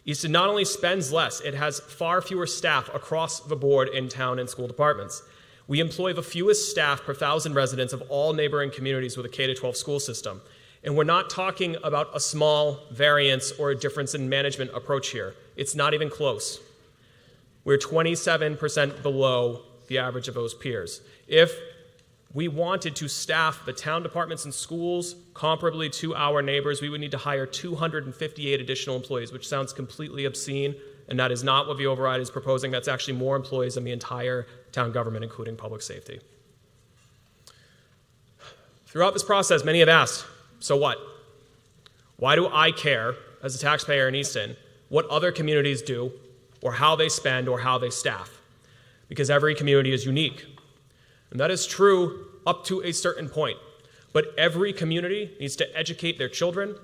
Easton not only spends less, it has far fewer staff across the board in town and school departments. We employ the fewest staff per 1,000 residents of all neighboring communities with a K-12 school system. And we're not talking about a small variance or a difference in management approach here. It's not even close. We're 27% below the average of those peers. If we wanted to staff the town departments and schools comparably to our neighbors, we would need to hire 258 additional employees, which sounds completely obscene, and that is not what the override is proposing. That's actually more employees than the entire town government, including public safety. Throughout this process, many have asked, so what? Why do I care, as a taxpayer in Easton, what other communities do, or how they spend, or how they staff? Because every community is unique. And that is true up to a certain point. But every community needs to educate their children.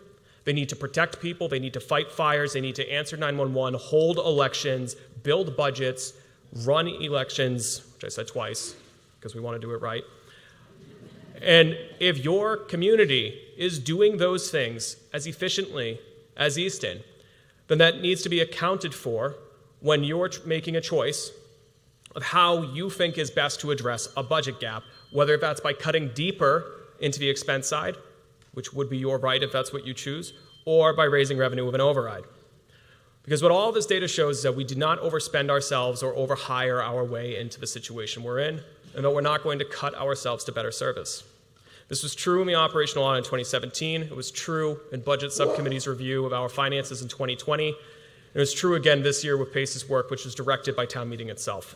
They need to protect people. They need to fight fires. They need to answer 911, hold elections, build budgets, run elections, which I said twice because we want to do it right. And if your community is doing those things as efficiently as Easton, then that needs to be accounted for when you're making a choice of how you think is best to address a budget gap, whether that's by cutting deeper into the expense side, which would be your right if that's what you choose, or by raising revenue with an override. Because what all this data shows is that we did not overspend ourselves or overhire our way into the situation we're in, and that we're not going to cut ourselves to better service. This was true in the operational audit in 2017. It was true in Budget Subcommittee's review of our finances in 2020. And it was true again this year with PACE's work, which was directed by town meeting itself.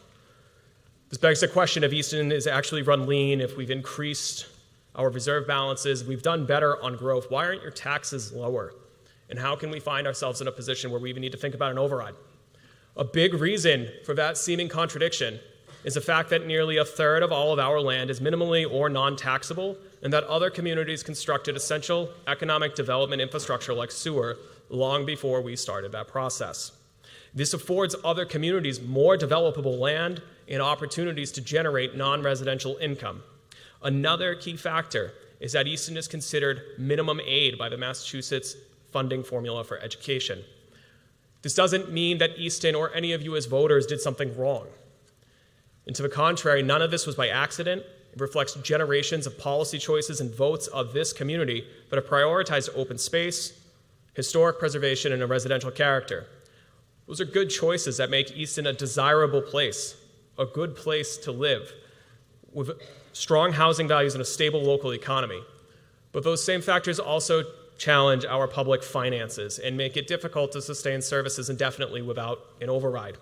This begs the question if Easton is actually run lean, if we've increased our reserve balances, we've done better on growth, why aren't your taxes lower? And how can we find ourselves in a position where we even need to think about an override? A big reason for that seeming contradiction is the fact that nearly a third of all of our land is minimally or non-taxable, and that other communities constructed essential economic development infrastructure like sewer long before we started that process. This affords other communities more developable land and opportunities to generate non-residential income. Another key factor is that Easton is considered minimum aid by the Massachusetts funding formula for education. This doesn't mean that Easton or any of you as voters did something wrong. And to the contrary, none of this was by accident. It reflects generations of policy choices and votes of this community that have prioritized open space, historic preservation, and a residential character. Those are good choices that make Easton a desirable place, a good place to live, with strong housing values and a stable local economy. But those same factors also challenge our public finances and make it difficult to sustain services indefinitely without an override.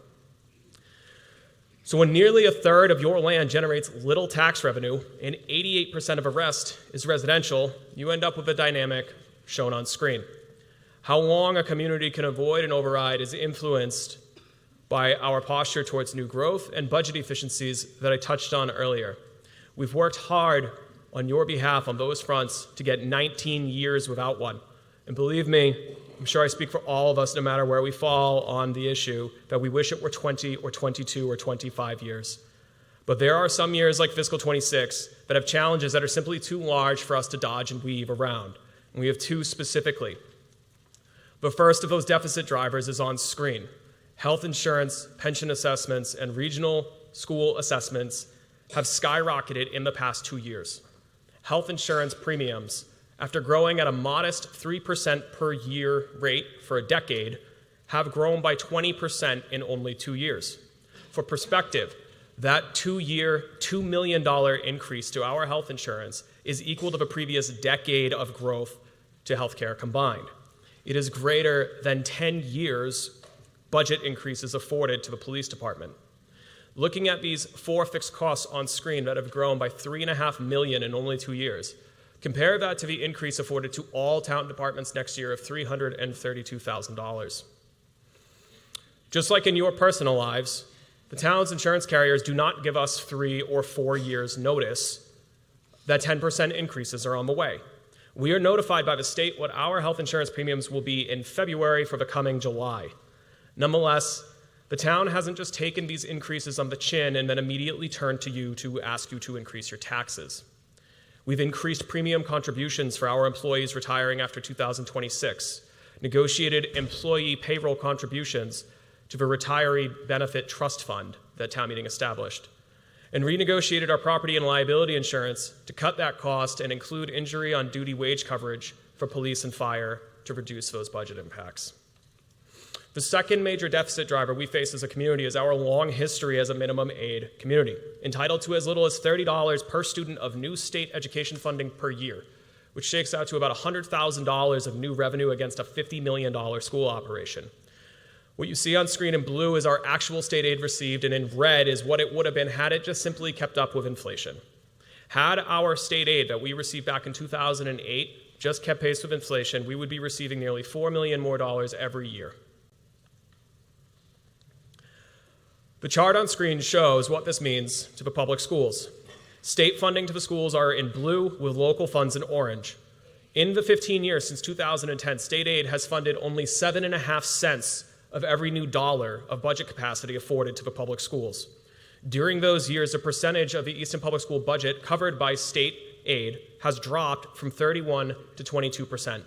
So when nearly a third of your land generates little tax revenue and 88% of the rest is residential, you end up with a dynamic shown on screen. How long a community can avoid an override is influenced by our posture towards new growth and budget efficiencies that I touched on earlier. We've worked hard on your behalf on those fronts to get 19 years without one. And believe me, I'm sure I speak for all of us, no matter where we fall on the issue, that we wish it were 20 or 22 or 25 years. But there are some years like fiscal 26 that have challenges that are simply too large for us to dodge and weave around. And we have two specifically. The first of those deficit drivers is on screen. Health insurance, pension assessments, and regional school assessments have skyrocketed in the past 2 years. Health insurance premiums, after growing at a modest 3% per year rate for a decade, have grown by 20% in only 2 years. For perspective, that 2-year, $2 million increase to our health insurance is equal to the previous decade of growth to healthcare combined. It is greater than 10 years budget increases afforded to the police department. Looking at these four fixed costs on screen that have grown by $3.5 million in only 2 years, compare that to the increase afforded to all town departments next year of $332,000. Just like in your personal lives, the town's insurance carriers do not give us 3 or 4 years notice that 10% increases are on the way. We are notified by the state what our health insurance premiums will be in February for the coming July. Nonetheless, the town hasn't just taken these increases on the chin and then immediately turned to you to ask you to increase your taxes. We've increased premium contributions for our employees retiring after 2026, negotiated employee payroll contributions to the retiree benefit trust fund that town meeting established, and renegotiated our property and liability insurance to cut that cost and include injury on duty wage coverage for police and fire to reduce those budget impacts. The second major deficit driver we face as a community is our long history as a minimum aid community, entitled to as little as $30 per student of new state education funding per year, which shakes out to about $100,000 of new revenue against a $50 million school operation. What you see on screen in blue is our actual state aid received, and in red is what it would have been had it just simply kept up with inflation. Had our state aid that we received back in 2008 just kept pace with inflation, we would be receiving nearly $4 million more every year. The chart on screen shows what this means to the public schools. State funding to the schools are in blue with local funds in orange. In the 15 years since 2010, state aid has funded only 7.5 cents of every new dollar of budget capacity afforded to the public schools. During those years, the percentage of the Easton Public School budget covered by state aid has dropped from 31 to 22%.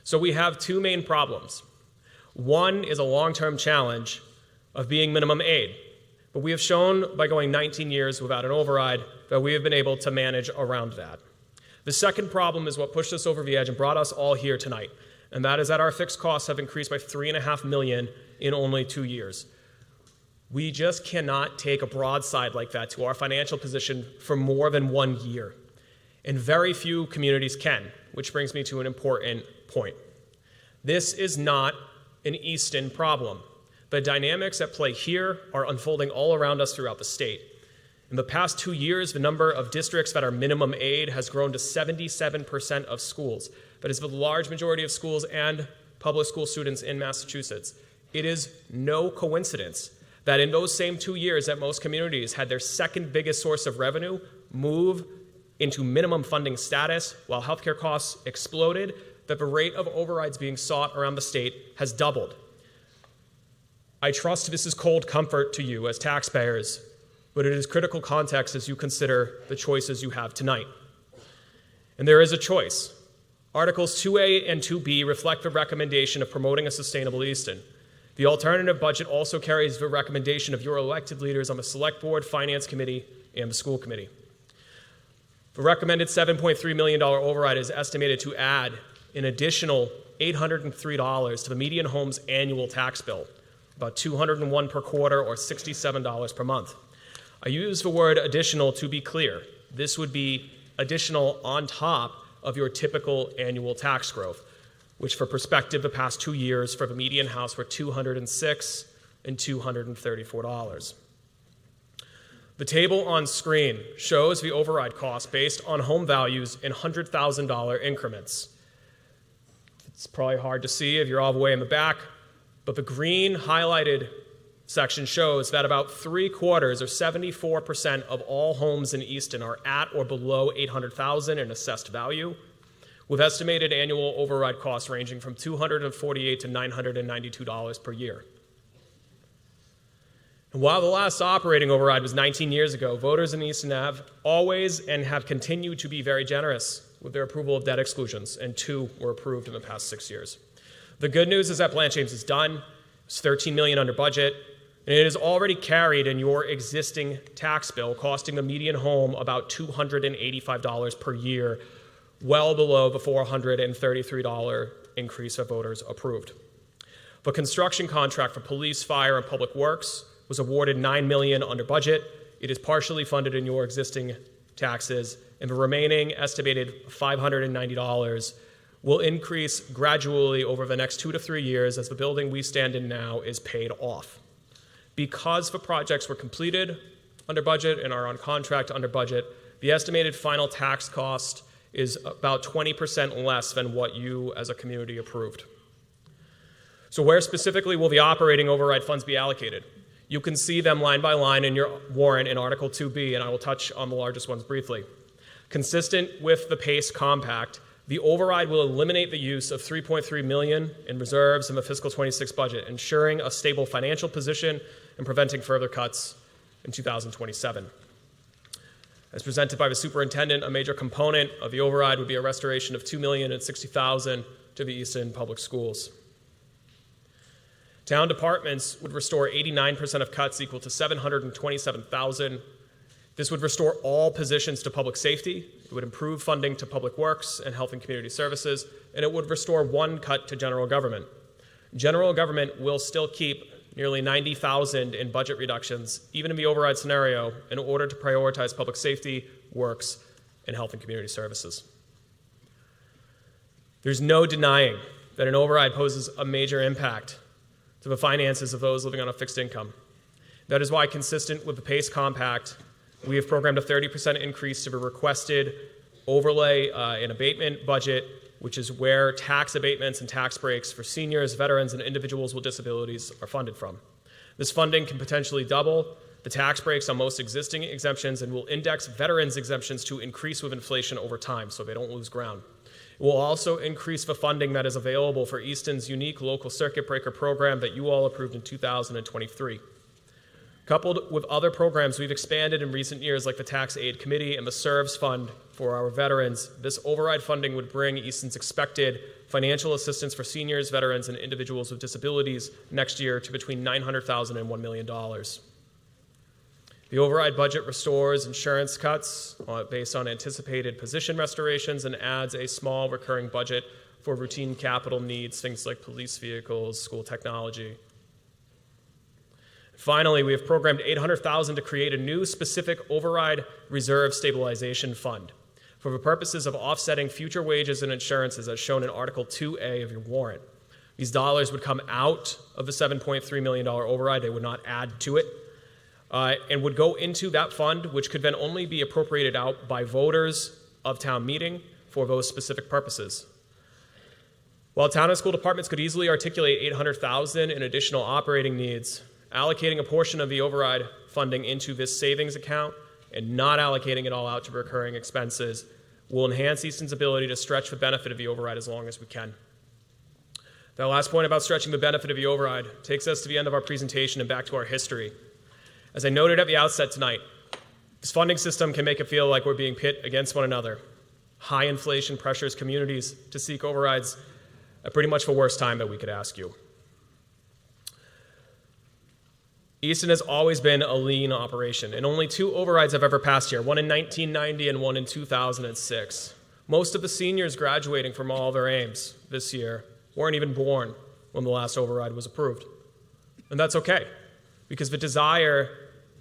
So we have two main problems. One is a long-term challenge of being minimum aid, but we have shown by going 19 years without an override that we have been able to manage around that. The second problem is what pushed us over the edge and brought us all here tonight, and that is that our fixed costs have increased by $3.5 million in only 2 years. We just cannot take a broadside like that to our financial position for more than 1 year. And very few communities can, which brings me to an important point. This is not an Easton problem. The dynamics at play here are unfolding all around us throughout the state. In the past 2 years, the number of districts that are minimum aid has grown to 77% of schools. That is the large majority of schools and public school students in Massachusetts. It is no coincidence that in those same 2 years that most communities had their second biggest source of revenue move into minimum funding status while healthcare costs exploded, that the rate of overrides being sought around the state has doubled. I trust this is cold comfort to you as taxpayers, but it is critical context as you consider the choices you have tonight. And there is a choice. Articles 2A and 2B reflect the recommendation of promoting a sustainable Easton. The alternative budget also carries the recommendation of your elected leaders on the Select Board, Finance Committee, and the School Committee. The recommended $7.3 million override is estimated to add an additional $803 to the median home's annual tax bill, about $201 per quarter or $67 per month. I use the word additional to be clear. This would be additional on top of your typical annual tax growth, which for perspective, the past 2 years for the median house were $206 and $234. The table on screen shows the override cost based on home values in $100,000 increments. It's probably hard to see if you're all the way in the back, but the green highlighted section shows that about 3/4 or 74% of all homes in Easton are at or below $800,000 in assessed value, with estimated annual override costs ranging from $248 to $992 per year. And while the last operating override was 19 years ago, voters in Easton have always and have continued to be very generous with their approval of debt exclusions, and 2 were approved in the past 6 years. The good news is that Blanche James is done. It's $13 million under budget, and it is already carried in your existing tax bill, costing the median home about $285 per year, well below the $433 increase that voters approved. The construction contract for police, fire, and public works was awarded $9 million under budget. It is partially funded in your existing taxes, and the remaining estimated $590 will increase gradually over the next 2 to 3 years as the building we stand in now is paid off. Because the projects were completed under budget and are on contract under budget, the estimated final tax cost is about 20% less than what you as a community approved. So where specifically will the operating override funds be allocated? You can see them line by line in your warrant in Article 2B, and I will touch on the largest ones briefly. Consistent with the PACE Compact, the override will eliminate the use of $3.3 million in reserves in the fiscal 26 budget, ensuring a stable financial position and preventing further cuts in 2027. As presented by the superintendent, a major component of the override would be a restoration of $2,060,000 to the Easton Public Schools. Town departments would restore 89% of cuts equal to $727,000. This would restore all positions to public safety. It would improve funding to public works and health and community services, and it would restore 1 cut to general government. General government will still keep nearly $90,000 in budget reductions, even in the override scenario, in order to prioritize public safety, works, and health and community services. There's no denying that an override poses a major impact to the finances of those living on a fixed income. That is why, consistent with the PACE Compact, we have programmed a 30% increase to the requested overlay and abatement budget, which is where tax abatements and tax breaks for seniors, veterans, and individuals with disabilities are funded from. This funding can potentially double the tax breaks on most existing exemptions, and will index veterans exemptions to increase with inflation over time so they don't lose ground. It will also increase the funding that is available for Easton's unique local circuit breaker program that you all approved in 2023. Coupled with other programs we've expanded in recent years like the Tax Aid Committee and the SERVS Fund for our veterans, this override funding would bring Easton's expected financial assistance for seniors, veterans, and individuals with disabilities next year to between $900,000 and $1 million. The override budget restores insurance cuts based on anticipated position restorations and adds a small recurring budget for routine capital needs, things like police vehicles, school technology. Finally, we have programmed $800,000 to create a new specific override reserve stabilization fund for the purposes of offsetting future wages and insurances as shown in Article 2A of your warrant. These dollars would come out of the $7.3 million override. They would not add to it. And would go into that fund, which could then only be appropriated out by voters of town meeting for those specific purposes. While town and school departments could easily articulate $800,000 in additional operating needs, allocating a portion of the override funding into this savings account and not allocating it all out to recurring expenses will enhance Easton's ability to stretch the benefit of the override as long as we can. That last point about stretching the benefit of the override takes us to the end of our presentation and back to our history. As I noted at the outset tonight, this funding system can make it feel like we're being pit against one another. High inflation pressures communities to seek overrides at pretty much the worst time that we could ask you. Easton has always been a lean operation, and only 2 overrides have ever passed here, one in 1990 and one in 2006. Most of the seniors graduating from all their aims this year weren't even born when the last override was approved. And that's okay, because the desire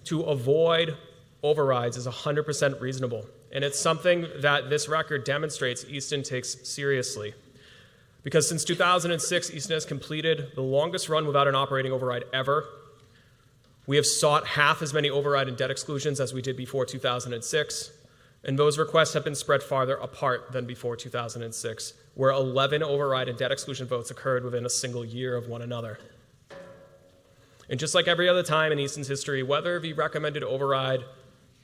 to avoid overrides is 100% reasonable, and it's something that this record demonstrates Easton takes seriously. Because since 2006, Easton has completed the longest run without an operating override ever. We have sought half as many override and debt exclusions as we did before 2006, and those requests have been spread farther apart than before 2006, where 11 override and debt exclusion votes occurred within a single year of one another. And just like every other time in Easton's history, whether the recommended override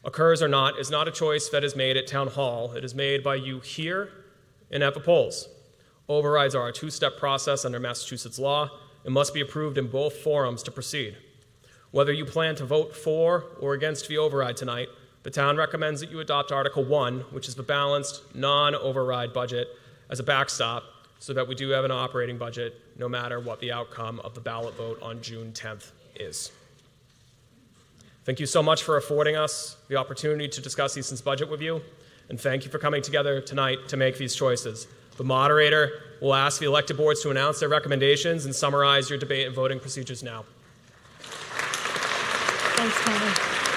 occurs or not is not a choice that is made at Town Hall. It is made by you here and at the polls. Overrides are a 2-step process under Massachusetts law and must be approved in both forums to proceed. Whether you plan to vote for or against the override tonight, the town recommends that you adopt Article 1, which is the balanced, non-override budget, as a backstop so that we do have an operating budget no matter what the outcome of the ballot vote on June 10th is. Thank you so much for affording us the opportunity to discuss Easton's budget with you, and thank you for coming together tonight to make these choices. The moderator will ask the elected boards to announce their recommendations and summarize your debate and voting procedures now. Thanks, Tony.